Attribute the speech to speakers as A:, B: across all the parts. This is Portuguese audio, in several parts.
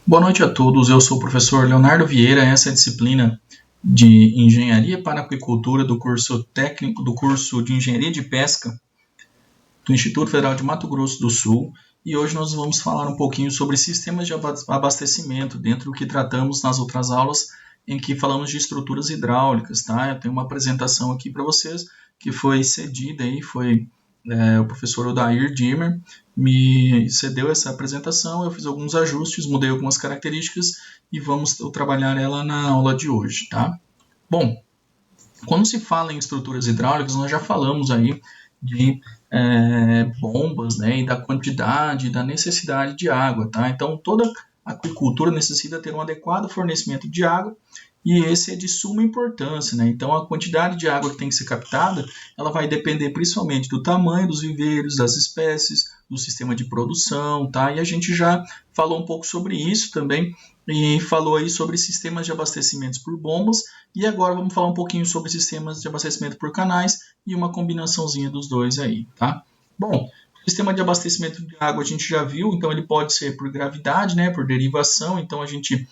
A: Boa noite a todos, eu sou o professor Leonardo Vieira, essa é a disciplina de Engenharia para Aquicultura do curso técnico do curso de Engenharia de Pesca do Instituto Federal de Mato Grosso do Sul, e hoje nós vamos falar um pouquinho sobre sistemas de abastecimento, dentro do que tratamos nas outras aulas em que falamos de estruturas hidráulicas, tá? Eu tenho uma apresentação aqui para vocês que foi cedida aí, o professor Odair Dimmer me cedeu essa apresentação, eu fiz alguns ajustes, mudei algumas características e vamos trabalhar ela na aula de hoje, tá? Bom, quando se fala em estruturas hidráulicas, nós já falamos aí de bombas, né, e da quantidade, da necessidade de água, tá? Então, toda aquicultura necessita ter um adequado fornecimento de água e esse é de suma importância, né? Então, a quantidade de água que tem que ser captada, ela vai depender principalmente do tamanho dos viveiros, das espécies, do sistema de produção, tá? E a gente já falou um pouco sobre isso também e falou aí sobre sistemas de abastecimentos por bombas e agora vamos falar um pouquinho sobre sistemas de abastecimento por canais e uma combinaçãozinha dos dois aí, tá? Bom, o sistema de abastecimento de água a gente já viu, então ele pode ser por gravidade, né, por derivação, então a gente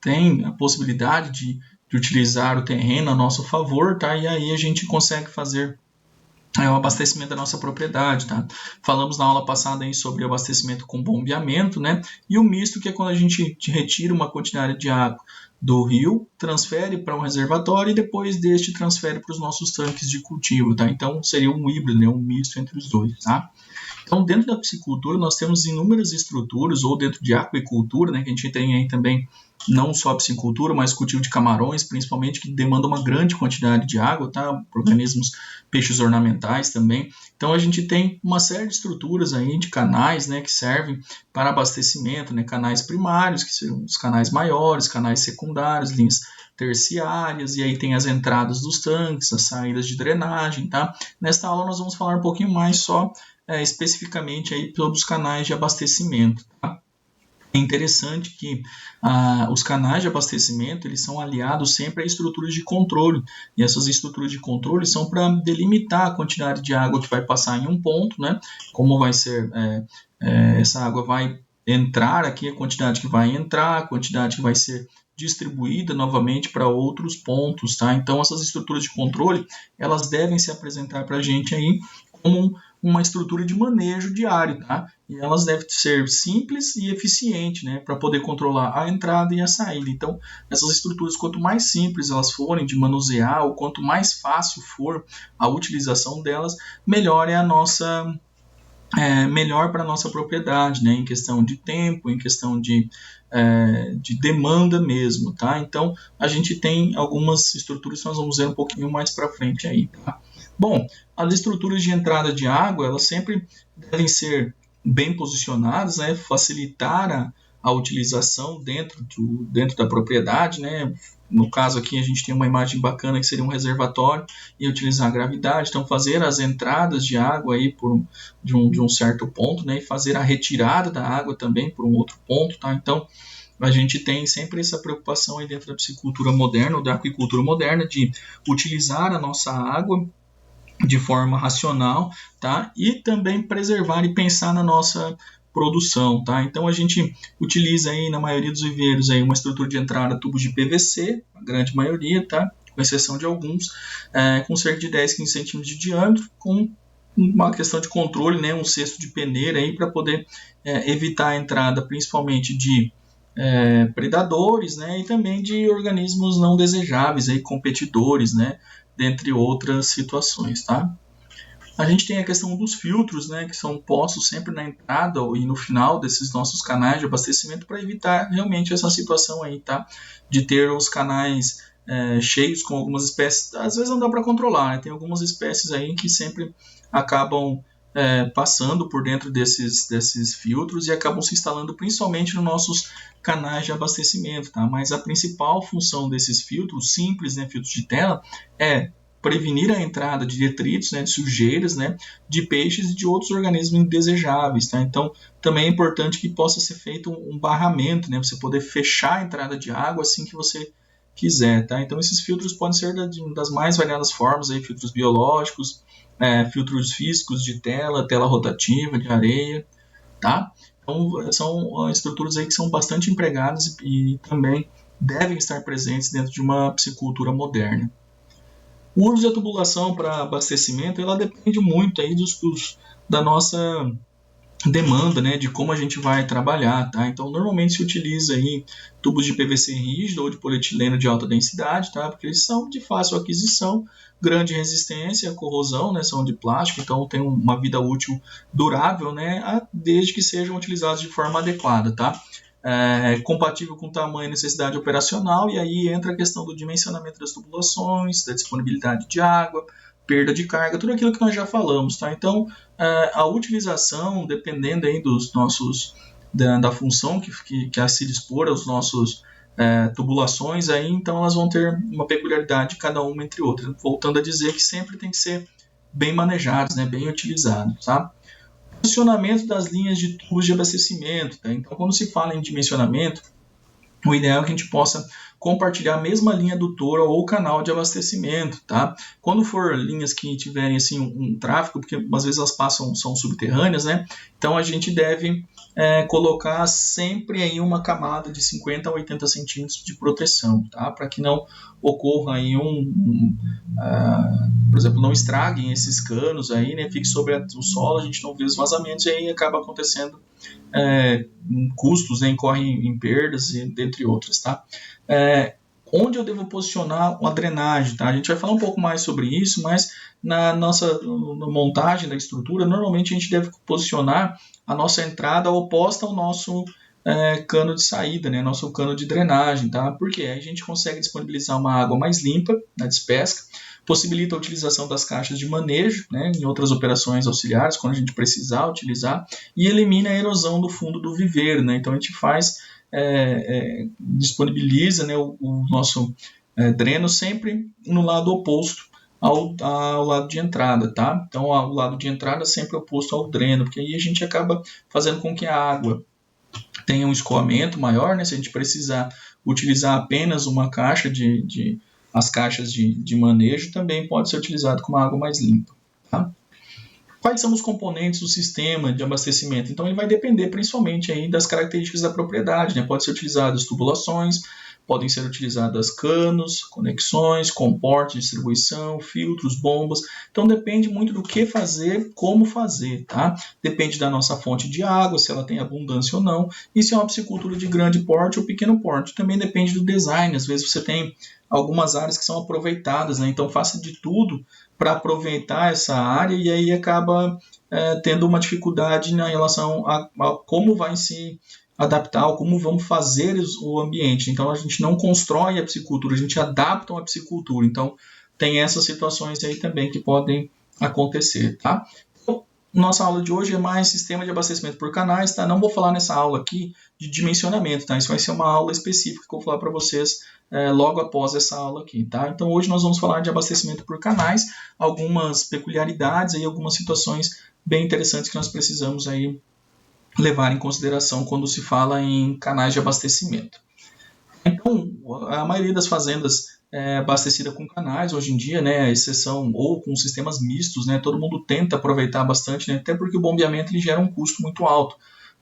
A: tem a possibilidade de utilizar o terreno a nosso favor, tá? E aí a gente consegue fazer o abastecimento da nossa propriedade, tá? Falamos na aula passada aí sobre o abastecimento com bombeamento, né? E o misto, que é quando a gente retira uma quantidade de água do rio, transfere para um reservatório e depois deste transfere para os nossos tanques de cultivo, tá? Então seria um híbrido, né? Um misto entre os dois, tá? Então, dentro da piscicultura, nós temos inúmeras estruturas, ou dentro de aquicultura, né, que a gente tem aí também não só a piscicultura, mas cultivo de camarões, principalmente, que demanda uma grande quantidade de água, tá? Organismos, peixes ornamentais também. Então, a gente tem uma série de estruturas aí, de canais, né, que servem para abastecimento, né? Canais primários, que são os canais maiores, canais secundários, linhas terciárias, e aí tem as entradas dos tanques, as saídas de drenagem, tá? Nesta aula nós vamos falar um pouquinho mais só especificamente aí sobre os canais de abastecimento, tá? É interessante que os canais de abastecimento eles são aliados sempre a estruturas de controle, e essas estruturas de controle são para delimitar a quantidade de água que vai passar em um ponto, né? Como vai ser, essa água vai entrar aqui, a quantidade que vai entrar, a quantidade que vai ser distribuída novamente para outros pontos, tá? Então, essas estruturas de controle, elas devem se apresentar para a gente aí como uma estrutura de manejo diário, tá? E elas devem ser simples e eficientes, né? Para poder controlar a entrada e a saída. Então, essas estruturas, quanto mais simples elas forem de manusear, ou quanto mais fácil for a utilização delas, melhor é a nossa melhor para a nossa propriedade, né, em questão de tempo, em questão de demanda mesmo, tá? Então, a gente tem algumas estruturas que nós vamos ver um pouquinho mais para frente aí, tá? Bom, as estruturas de entrada de água, elas sempre devem ser bem posicionadas, né, facilitar a utilização dentro da propriedade, né? No caso aqui a gente tem uma imagem bacana que seria um reservatório e utilizar a gravidade, então fazer as entradas de água aí de um certo ponto, né, e fazer a retirada da água também por um outro ponto, tá? Então a gente tem sempre essa preocupação aí dentro da piscicultura moderna ou da aquicultura moderna de utilizar a nossa água de forma racional, tá? E também preservar e pensar na nossa produção, tá? Então a gente utiliza aí na maioria dos viveiros aí uma estrutura de entrada tubos de PVC, a grande maioria, tá? Com exceção de alguns, com cerca de 10, 15 centímetros de diâmetro, com uma questão de controle, né? Um cesto de peneira aí para poder evitar a entrada principalmente de predadores, né? E também de organismos não desejáveis, aí, competidores, né? Dentre outras situações, tá? A gente tem a questão dos filtros, né, que são postos sempre na entrada e no final desses nossos canais de abastecimento para evitar realmente essa situação aí, tá? De ter os canais cheios com algumas espécies, às vezes não dá para controlar, né? Tem algumas espécies aí que sempre acabam passando por dentro desses filtros e acabam se instalando principalmente nos nossos canais de abastecimento, tá? Mas a principal função desses filtros simples, né, filtros de tela, é prevenir a entrada de detritos, né, de sujeiras, né, de peixes e de outros organismos indesejáveis, tá? Então, também é importante que possa ser feito um barramento, né, você poder fechar a entrada de água assim que você quiser, tá? Então, esses filtros podem ser das mais variadas formas, aí, filtros biológicos, filtros físicos de tela, tela rotativa, de areia, tá? Então, são estruturas aí que são bastante empregadas e também devem estar presentes dentro de uma piscicultura moderna. O uso da tubulação para abastecimento, ela depende muito aí da nossa demanda, né, de como a gente vai trabalhar, tá? Então, normalmente se utiliza aí tubos de PVC rígido ou de polietileno de alta densidade, tá? Porque eles são de fácil aquisição, grande resistência à corrosão, né? São de plástico, então tem uma vida útil durável, né? Desde que sejam utilizados de forma adequada, tá? Compatível com o tamanho e necessidade operacional, e aí entra a questão do dimensionamento das tubulações, da disponibilidade de água, perda de carga, tudo aquilo que nós já falamos, tá? Então, a utilização, dependendo aí da função que a se dispor aos nossos tubulações, aí, então elas vão ter uma peculiaridade cada uma entre outras. Voltando a dizer que sempre tem que ser bem manejados, né? Bem utilizados, tá? Dimensionamento das linhas de tubos de abastecimento, tá? Então, quando se fala em dimensionamento, o ideal é que a gente possa compartilhar a mesma linha adutora ou canal de abastecimento, tá? Quando for linhas que tiverem assim um tráfego, porque às vezes elas são subterrâneas, né? Então a gente deve colocar sempre aí uma camada de 50 a 80 centímetros de proteção, tá? Para que não ocorra aí por exemplo, não estraguem esses canos aí, né? Fique sobre o solo, a gente não vê os vazamentos e aí acaba acontecendo custos, né? Incorrem em perdas, dentre outras, tá? Onde eu devo posicionar uma drenagem, tá? A gente vai falar um pouco mais sobre isso, mas na montagem da estrutura, normalmente a gente deve posicionar a nossa entrada oposta ao nosso cano de saída, né? Nosso cano de drenagem, tá? Porque aí a gente consegue disponibilizar uma água mais limpa na despesca, possibilita a utilização das caixas de manejo, né, em outras operações auxiliares, quando a gente precisar utilizar, e elimina a erosão do fundo do viveiro, né? Então a gente disponibiliza, né, o nosso dreno sempre no lado oposto ao lado de entrada, tá? Então o lado de entrada sempre oposto ao dreno, porque aí a gente acaba fazendo com que a água tenha um escoamento maior, né? Se a gente precisar utilizar apenas uma caixa as caixas de manejo também pode ser utilizado com uma água mais limpa, tá? Quais são os componentes do sistema de abastecimento? Então ele vai depender principalmente aí das características da propriedade, né? Pode ser utilizadas tubulações, podem ser utilizadas canos, conexões, comportes de distribuição, filtros, bombas. Então depende muito do que fazer, como fazer, tá? Depende da nossa fonte de água, se ela tem abundância ou não, e se é uma piscicultura de grande porte ou pequeno porte. Também depende do design, às vezes você tem algumas áreas que são aproveitadas, né? Então faça de tudo para aproveitar essa área e aí acaba tendo uma dificuldade na relação a como vai se adaptar, ou como vamos fazer o ambiente. Então a gente não constrói a piscicultura, a gente adapta uma piscicultura. Então tem essas situações aí também que podem acontecer, tá? Então, nossa aula de hoje é mais sistema de abastecimento por canais, tá? Não vou falar nessa aula aqui de dimensionamento, tá? Isso vai ser uma aula específica que eu vou falar para vocês logo após essa aula aqui, tá? Então hoje nós vamos falar de abastecimento por canais, algumas peculiaridades e algumas situações bem interessantes que nós precisamos aí levar em consideração quando se fala em canais de abastecimento. Então, a maioria das fazendas é abastecida com canais hoje em dia, né, exceção ou com sistemas mistos, né, todo mundo tenta aproveitar bastante, né, até porque o bombeamento ele gera um custo muito alto,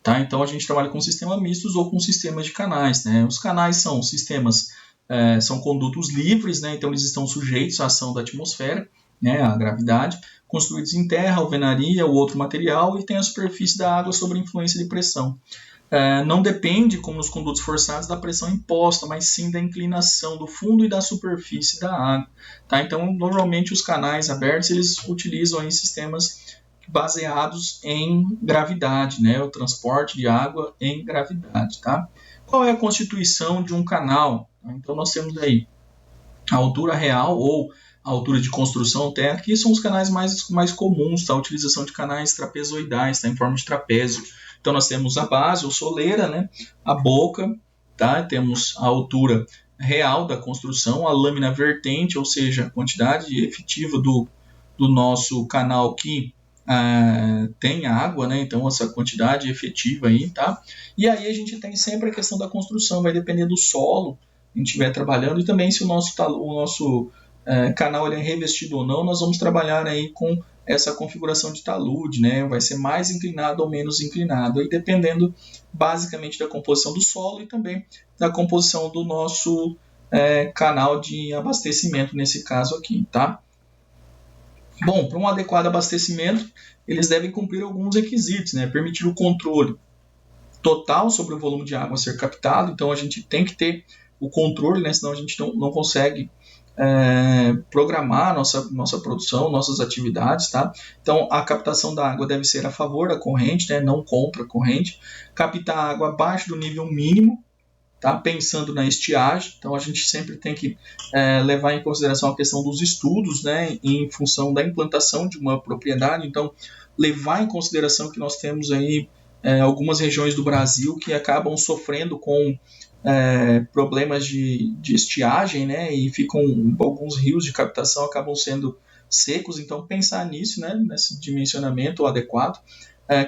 A: tá? Então a gente trabalha com sistemas mistos ou com sistemas de canais, né? Os canais são sistemas são condutos livres, né, então eles estão sujeitos à ação da atmosfera, né, à gravidade, construídos em terra, alvenaria ou outro material e tem a superfície da água sob influência de pressão. Não depende, como nos condutos forçados, da pressão imposta, mas sim da inclinação do fundo e da superfície da água, tá? Então, normalmente os canais abertos eles utilizam aí sistemas baseados em gravidade, né, o transporte de água em gravidade, tá? Qual é a constituição de um canal? Então nós temos aí a altura real ou a altura de construção terra, que são os canais mais comuns, tá? A utilização de canais trapezoidais, tá? Em forma de trapézio. Então nós temos a base ou soleira, né? A boca, tá? Temos a altura real da construção, a lâmina vertente, ou seja, a quantidade efetiva do nosso canal que tem água, né? Então essa quantidade efetiva aí, tá? E aí a gente tem sempre a questão da construção, vai depender do solo que a gente estiver trabalhando e também se o nosso canal ele é revestido ou não, nós vamos trabalhar aí com essa configuração de talude, né? Vai ser mais inclinado ou menos inclinado, aí dependendo basicamente da composição do solo e também da composição do nosso canal de abastecimento nesse caso aqui, tá? Bom, para um adequado abastecimento, eles devem cumprir alguns requisitos, né? Permitir o controle total sobre o volume de água a ser captado, então a gente tem que ter o controle, né? Senão a gente não consegue programar nossa produção, nossas atividades, tá? Então a captação da água deve ser a favor da corrente, né? Não contra a corrente. Captar água abaixo do nível mínimo, tá? Pensando na estiagem, então a gente sempre tem que levar em consideração a questão dos estudos, né? Em função da implantação de uma propriedade, então levar em consideração que nós temos aí algumas regiões do Brasil que acabam sofrendo com problemas de estiagem, né, e ficam alguns rios de captação acabam sendo secos, então pensar nisso, né, nesse dimensionamento adequado,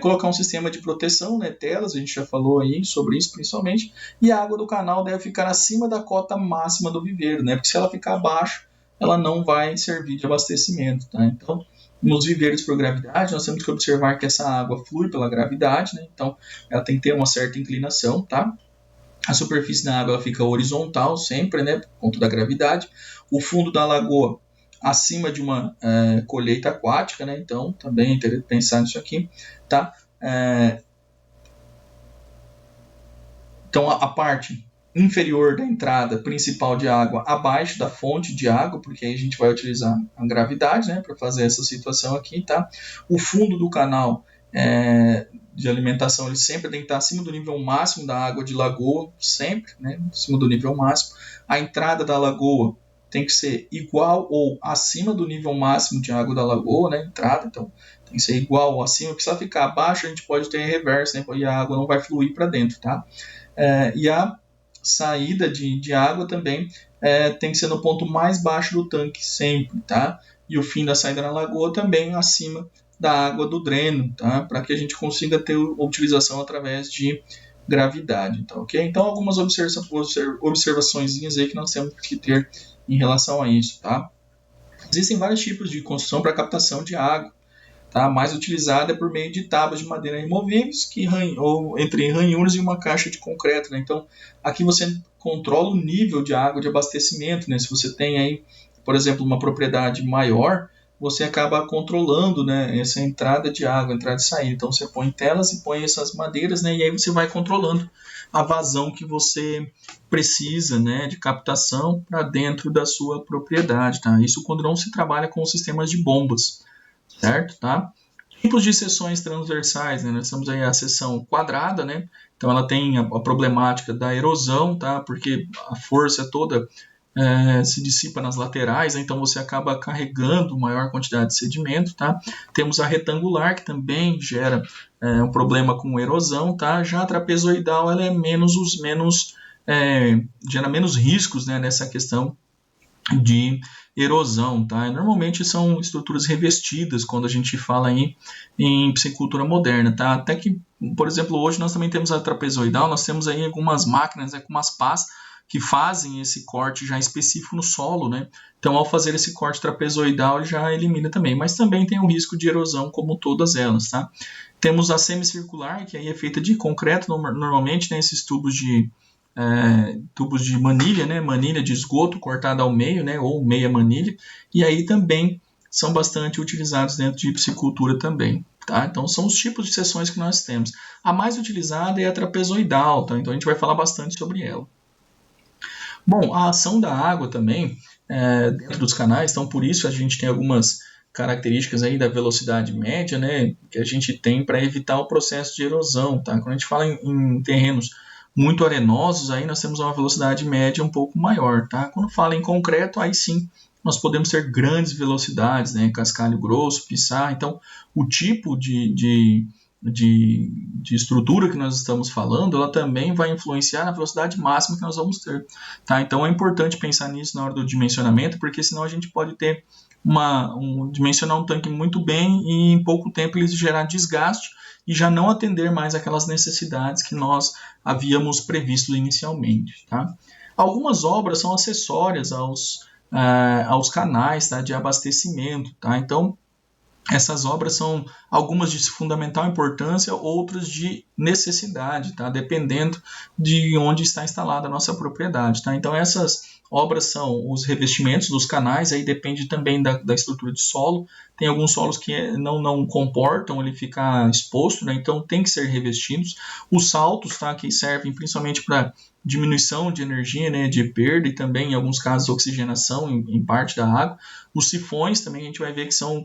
A: colocar um sistema de proteção, né, telas, a gente já falou aí sobre isso principalmente, e a água do canal deve ficar acima da cota máxima do viveiro, né, porque se ela ficar abaixo, ela não vai servir de abastecimento, tá? Então, nos viveiros por gravidade, nós temos que observar que essa água flui pela gravidade, né, então ela tem que ter uma certa inclinação, tá? A superfície da água ela fica horizontal sempre, né, por conta da gravidade. O fundo da lagoa acima de uma colheita aquática, né, então também é interessante pensar nisso aqui, tá? Então a parte inferior da entrada principal de água abaixo da fonte de água, porque aí a gente vai utilizar a gravidade, né, para fazer essa situação aqui, tá? O fundo do canal de alimentação, ele sempre tem que estar acima do nível máximo da água de lagoa, sempre, né, acima do nível máximo. A entrada da lagoa tem que ser igual ou acima do nível máximo de água da lagoa, né, entrada, então tem que ser igual ou acima, porque se ela ficar abaixo, a gente pode ter reverso, né, e a água não vai fluir para dentro, tá? E a saída de água também tem que ser no ponto mais baixo do tanque, sempre, tá? E o fim da saída na lagoa também acima da água do dreno, tá? Para que a gente consiga ter utilização através de gravidade, tá, ok? Então, algumas observações aí que nós temos que ter em relação a isso, tá? Existem vários tipos de construção para captação de água, tá? A mais utilizada é por meio de tábuas de madeira removíveis, ou entre ranhuras e uma caixa de concreto, né? Então, aqui você controla o nível de água de abastecimento, né? Se você tem aí, por exemplo, uma propriedade maior, você acaba controlando, né, essa entrada de água, entrada e saída. Então você põe telas e põe essas madeiras, né, e aí você vai controlando a vazão que você precisa, né, de captação para dentro da sua propriedade, tá? Isso quando não se trabalha com sistemas de bombas, certo, tá? Tipos de seções transversais, né? Nós temos aí a seção quadrada, né? Então ela tem a problemática da erosão, tá? Porque a força toda se dissipa nas laterais, né? Então você acaba carregando maior quantidade de sedimento, tá? Temos a retangular, que também gera um problema com erosão, tá? Já a trapezoidal, ela é gera menos riscos, né, nessa questão de erosão, tá? Normalmente são estruturas revestidas quando a gente fala em piscicultura moderna, tá? Até que, por exemplo, hoje nós também temos a trapezoidal, nós temos aí algumas máquinas, com umas pás que fazem esse corte já específico no solo, né? Então, ao fazer esse corte trapezoidal, ele já elimina também, mas também tem o risco de erosão, como todas elas, tá? Temos a semicircular, que aí é feita de concreto, normalmente, né, esses tubos de manilha, né, manilha de esgoto cortada ao meio, né, ou meia manilha, e aí também são bastante utilizados dentro de piscicultura também, tá? Então são os tipos de seções que nós temos. A mais utilizada é a trapezoidal, tá? Então a gente vai falar bastante sobre ela. Bom, a ação da água também dentro dos canais, então por isso a gente tem algumas características aí da velocidade média, né, que a gente tem para evitar o processo de erosão, tá? Quando a gente fala em terrenos muito arenosos, aí nós temos uma velocidade média um pouco maior, tá? Quando fala em concreto, aí sim nós podemos ter grandes velocidades, né? Cascalho grosso, pissarra. Então, o tipo de estrutura que nós estamos falando, ela também vai influenciar na velocidade máxima que nós vamos ter, tá? Então, é importante pensar nisso na hora do dimensionamento, porque senão a gente pode ter dimensionar um tanque muito bem e em pouco tempo ele gerar desgaste e já não atender mais aquelas necessidades que nós havíamos previsto inicialmente, tá? Algumas obras são acessórias aos canais, tá, de abastecimento, tá? Então, Essas obras são algumas de fundamental importância, outras de necessidade, tá? Dependendo de onde está instalada a nossa propriedade, tá? Então essas obras são os revestimentos dos canais, aí depende também da estrutura de solo. Tem alguns solos que não comportam ele ficar exposto, né? Então tem que ser revestidos. Os saltos, tá? Que servem principalmente para diminuição de energia, né? De perda e também em alguns casos oxigenação em parte da água. Os sifões também a gente vai ver que são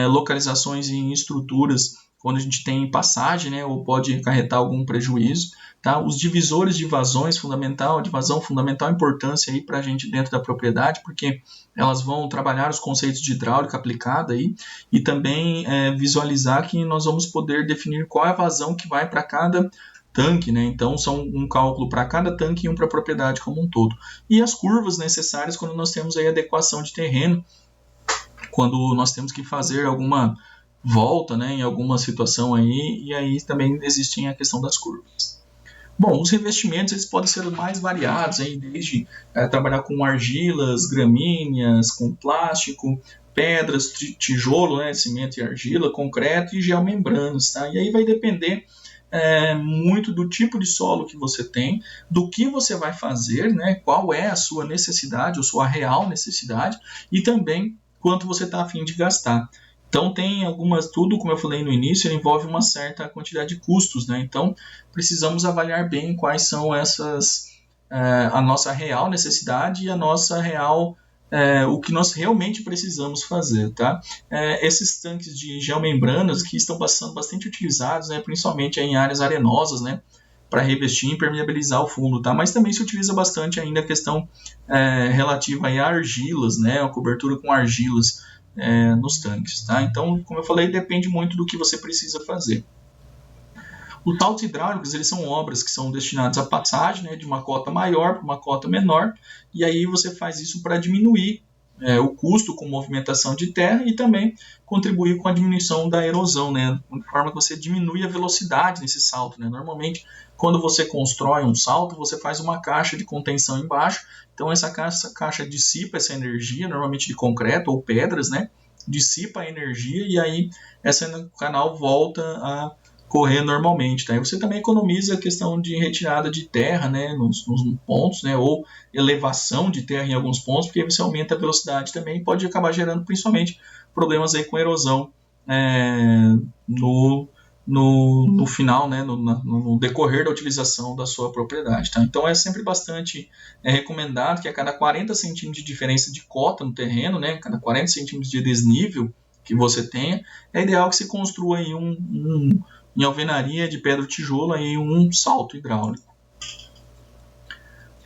A: localizações em estruturas quando a gente tem passagem, né, ou pode acarretar algum prejuízo, tá? Os divisores de vazões de vazão fundamental importância aí para a gente dentro da propriedade, porque elas vão trabalhar os conceitos de hidráulica aplicada aí e também visualizar que nós vamos poder definir qual é a vazão que vai para cada tanque, né? Então são um cálculo para cada tanque e um para a propriedade como um todo. E as curvas necessárias quando nós temos aí adequação de terreno, quando nós temos que fazer alguma volta, né, em alguma situação aí, e aí também existem a questão das curvas. Bom, os revestimentos eles podem ser mais variados, aí, desde trabalhar com argilas, gramíneas, com plástico, pedras, tijolo, né, cimento e argila, concreto e geomembranas, tá? E aí vai depender muito do tipo de solo que você tem, do que você vai fazer, né, qual é a sua necessidade, ou sua real necessidade, e também quanto você está a fim de gastar. Então tem algumas, tudo como eu falei no início, ele envolve uma certa quantidade de custos, né? Então precisamos avaliar bem quais são essas, a nossa real necessidade e a nossa real, o que nós realmente precisamos fazer, tá? Esses tanques de geomembranas que estão sendo bastante utilizados, né, principalmente em áreas arenosas, né, para revestir e impermeabilizar o fundo, tá? Mas também se utiliza bastante ainda a questão relativa aí a argilas, né, a cobertura com argilas nos tanques, tá? Então, como eu falei, depende muito do que você precisa fazer. Os saltos hidráulicos, eles são obras que são destinadas à passagem, né, de uma cota maior para uma cota menor, e aí você faz isso para diminuir o custo com movimentação de terra e também contribuir com a diminuição da erosão, né, de forma que você diminui a velocidade nesse salto, né. Normalmente, quando você constrói um salto, você faz uma caixa de contenção embaixo, então essa caixa dissipa essa energia, normalmente de concreto ou pedras, né, dissipa a energia e aí esse canal volta a correr normalmente, tá? E você também economiza a questão de retirada de terra, né, nos pontos, né, ou elevação de terra em alguns pontos, porque aí você aumenta a velocidade também e pode acabar gerando principalmente problemas aí com erosão no final, né, no decorrer da utilização da sua propriedade, tá? Então é sempre bastante recomendado que a cada 40 centímetros de diferença de cota no terreno, né, cada 40 centímetros de desnível que você tenha, é ideal que se construa aí em alvenaria de pedra tijolo aí um salto hidráulico.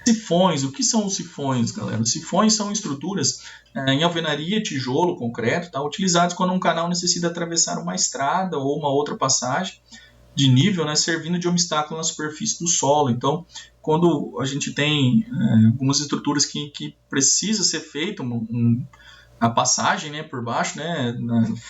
A: Sifões, o que são os sifões, galera? Os sifões são estruturas em alvenaria, tijolo, concreto, tá? Utilizados quando um canal necessita atravessar uma estrada ou uma outra passagem de nível, né, servindo de obstáculo na superfície do solo. Então, quando a gente tem algumas estruturas que precisa ser feita a passagem, né, por baixo, né,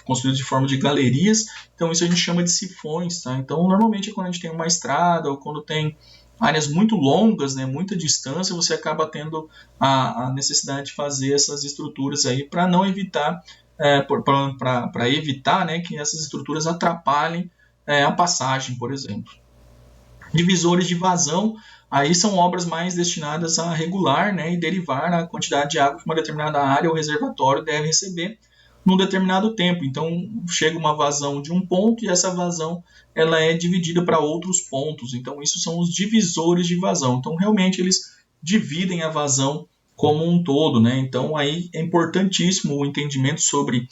A: construída de forma de galerias, então isso a gente chama de sifões, tá? Então, normalmente quando a gente tem uma estrada ou quando tem áreas muito longas, né, muita distância, você acaba tendo a necessidade de fazer essas estruturas aí para não evitar, para evitar, né, que essas estruturas atrapalhem a passagem, por exemplo. Divisores de vazão, aí são obras mais destinadas a regular, né, e derivar a quantidade de água que uma determinada área ou reservatório deve receber num determinado tempo. Então, chega uma vazão de um ponto e essa vazão ela é dividida para outros pontos. Então, isso são os divisores de vazão. Então, realmente, eles dividem a vazão como um todo, né? Então, aí é importantíssimo o entendimento sobre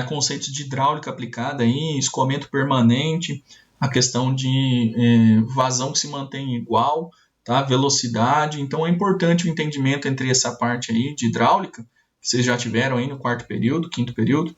A: conceitos de hidráulica aplicada, aí, escoamento permanente, a questão de vazão que se mantém igual, tá? Velocidade. Então, é importante o entendimento entre essa parte aí de hidráulica, que vocês já tiveram aí no quarto período, quinto período,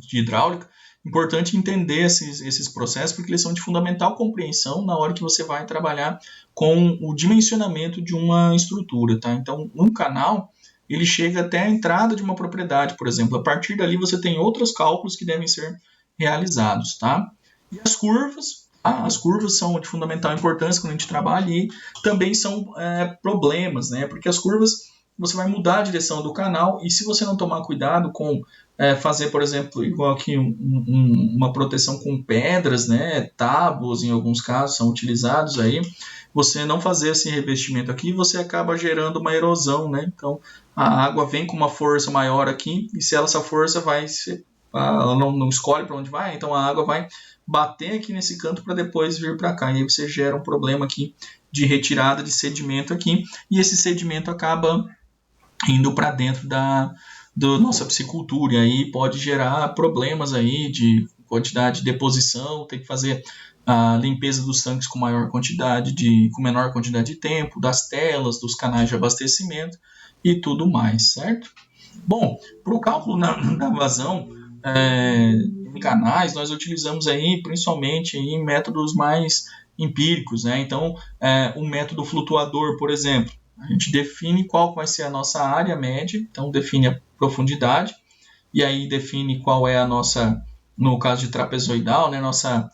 A: de hidráulica. Importante entender esses processos, porque eles são de fundamental compreensão na hora que você vai trabalhar com o dimensionamento de uma estrutura, tá? Então, um canal, ele chega até a entrada de uma propriedade, por exemplo. A partir dali, você tem outros cálculos que devem ser realizados, tá? E as curvas, as curvas são de fundamental importância quando a gente trabalha e também são problemas, né? Porque as curvas você vai mudar a direção do canal, e se você não tomar cuidado com fazer, por exemplo, igual aqui uma proteção com pedras, né, tábuas em alguns casos são utilizados aí, você não fazer esse revestimento aqui, você acaba gerando uma erosão, né? Então a água vem com uma força maior aqui, e se essa força ela não escolhe para onde vai, então a água vai bater aqui nesse canto para depois vir para cá, e aí você gera um problema aqui de retirada de sedimento aqui, e esse sedimento acaba indo para dentro da nossa piscicultura, e aí pode gerar problemas aí de quantidade de deposição, tem que fazer a limpeza dos tanques com menor quantidade de tempo, das telas, dos canais de abastecimento e tudo mais, certo? Bom, para o cálculo da vazão em canais, nós utilizamos aí principalmente aí métodos mais empíricos, né? Então, um método flutuador, por exemplo, a gente define qual vai ser a nossa área média, então define a profundidade, e aí define qual é a nossa, no caso de trapezoidal, né, nossa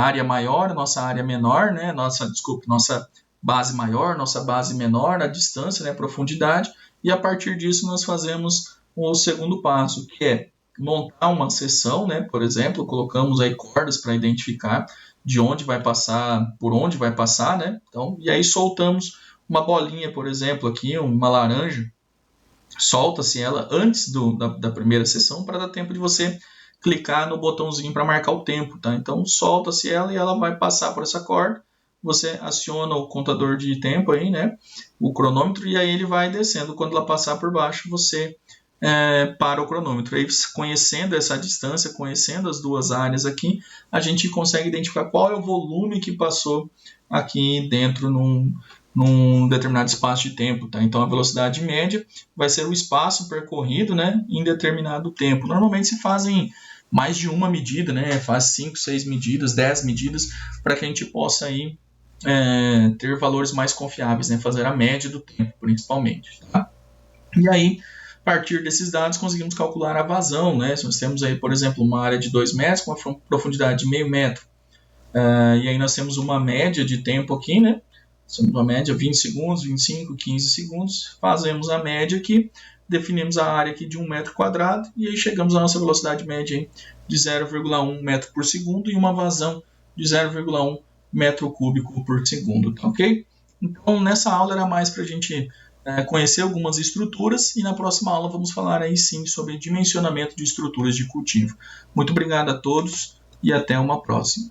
A: área maior, nossa área menor, né, nossa base maior, nossa base menor, a distância, né, a profundidade, e a partir disso nós fazemos o segundo passo, que é montar uma seção, né, por exemplo, colocamos aí cordas para identificar de onde vai passar, por onde vai passar, né, então, e aí soltamos uma bolinha, por exemplo, aqui, uma laranja, solta-se ela antes da primeira sessão para dar tempo de você clicar no botãozinho para marcar o tempo, tá? Então solta-se ela e ela vai passar por essa corda, você aciona o contador de tempo aí, né? O cronômetro, e aí ele vai descendo. Quando ela passar por baixo, você para o cronômetro. Aí, conhecendo essa distância, conhecendo as duas áreas aqui, a gente consegue identificar qual é o volume que passou aqui dentro num determinado espaço de tempo, tá? Então a velocidade média vai ser o espaço percorrido, né, em determinado tempo. Normalmente se fazem mais de uma medida, né? Faz 5, 6 medidas, 10 medidas, para que a gente possa aí, ter valores mais confiáveis, né? Fazer a média do tempo, principalmente. Tá? E aí, a partir desses dados, conseguimos calcular a vazão, né? Se nós temos aí, por exemplo, uma área de 2 metros com uma profundidade de meio metro, e aí nós temos uma média de tempo aqui, né? Uma média 20 segundos, 25, 15 segundos, fazemos a média aqui, definimos a área aqui de 1 metro quadrado, e aí chegamos à nossa velocidade média de 0,1 metro por segundo e uma vazão de 0,1 metro cúbico por segundo, tá ok? Então, nessa aula era mais para a gente conhecer algumas estruturas, e na próxima aula vamos falar aí sim sobre dimensionamento de estruturas de cultivo. Muito obrigado a todos e até uma próxima.